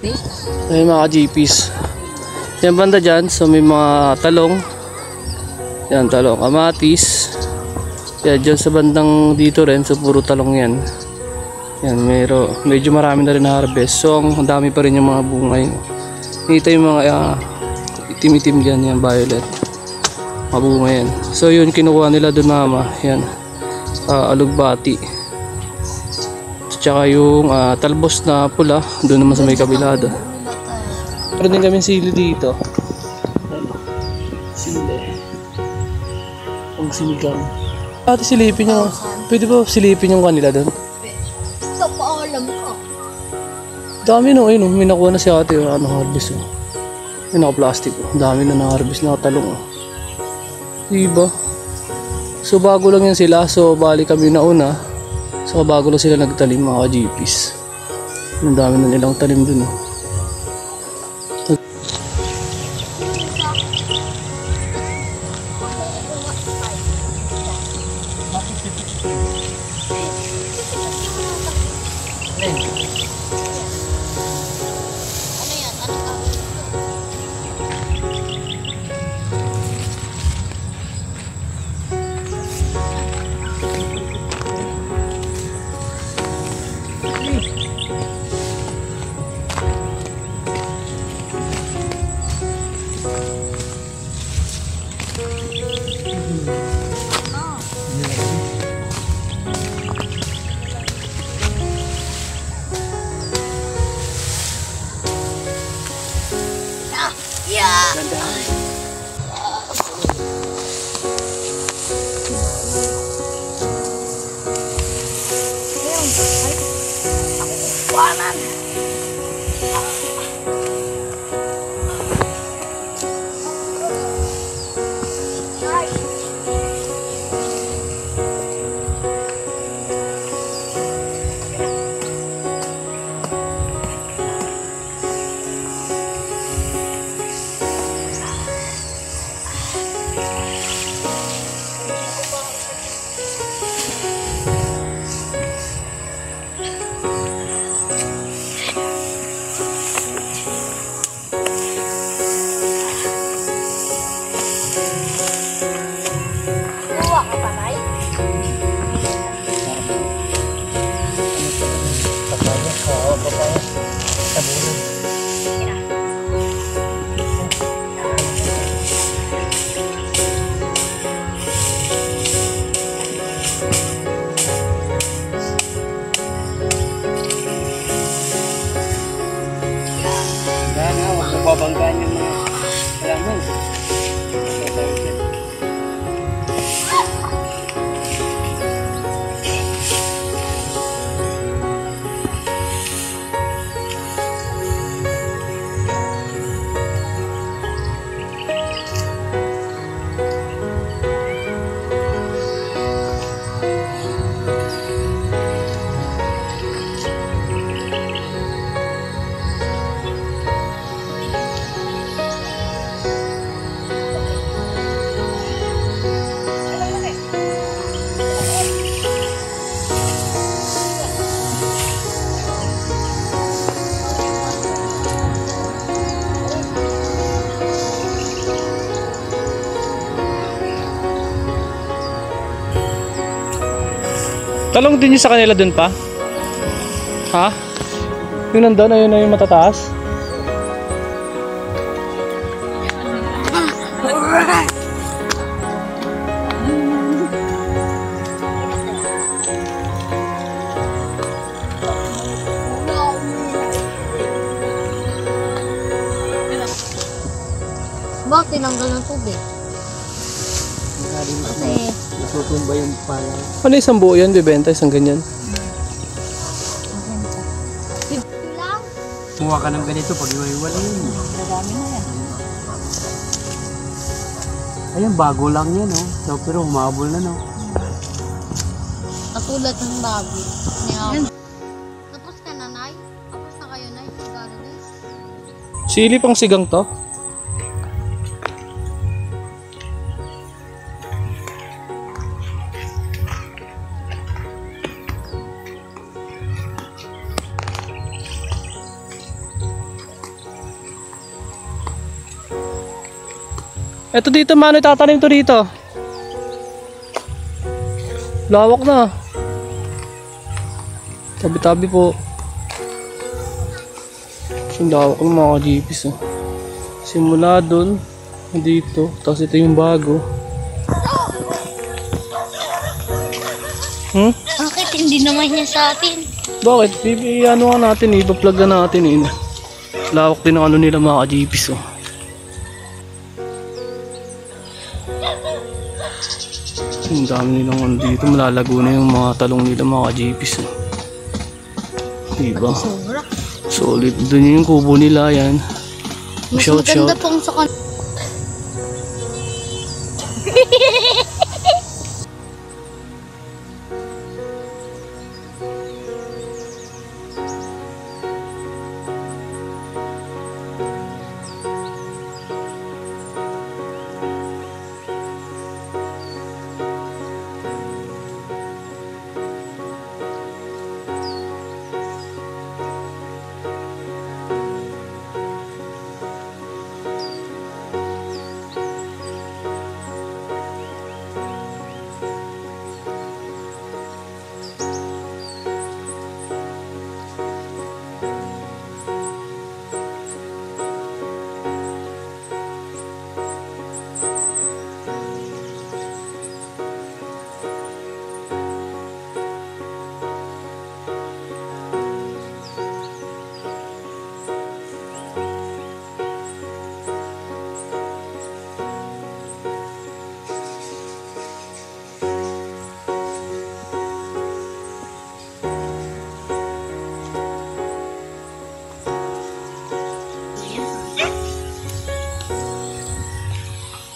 Ay mga ka-GPs. Yan banda dyan, so may mga talong. Yan talong, kamatis. Yan dyan sa bandang dito rin, so puro talong yan. Yan, medyo marami na rin na harvest. So ang dami pa rin yung mga bunga yun. Nakita yung mga itim-itim dyan, yan violet. Mga bunga yan. So yun kinukuha nila dun mama. Yan, alugbati. Tsaka yung talbos na pula, doon naman sa may kabilada. Pero din kami sili dito. Sili. Ang sinigang. Ate silipin nyo. Pwede ba silipin yung kanila doon? Ito pa alam ko. Dami no, ayun, may nakuha na si ate harvest. May naka-plastic. Dami na na-harvest na talong. Diba? So bago lang yan sila. So bali kami na una. So bago lang sila nagtalim mga ka-GPs. Ang dami na nilang talim dun. Babanggaan yung mga halaman. Talong din yung sa kanila dun pa? Ha? Yung nandun, ayun na yung matataas? Bakit tinanggal ng tubig? Kasi Nasutumba yung pala. Ano isang buo yan? Bibenta isang ganyan? lang. Kumuha ka ng ganito pag iwaywalin. Nadami na yan. Ayun, bago lang yan, oh. So, pero humabol na, no? Katulad ng bago. Tapos ka na, Nay? Tapos na kayo, Nay? Sigaro, Nay? Sili pang sigang to? Eto dito, mano, itatanim to dito. Lawak na. Tabi-tabi po. Yung lawak ng mga jeepis, oh. Simula dun, dito, tapos ito yung bago. Bakit hindi naman niya sa atin? Bakit? Ano nga natin, ipa-plug na natin eh. Lawak din ang ano nila mga jeepis, oh. Ang dami nilang ano dito, malalago na yung mga talong nila mga jeepis, oh. Diba? Sobra. Solid. Doon yung kubo nila, yan. Mas Shout, maganda shout. pong sa kan...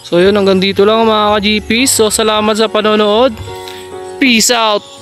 So yun, hanggang dito lang mga ka-GPs. So salamat sa panonood. Peace out!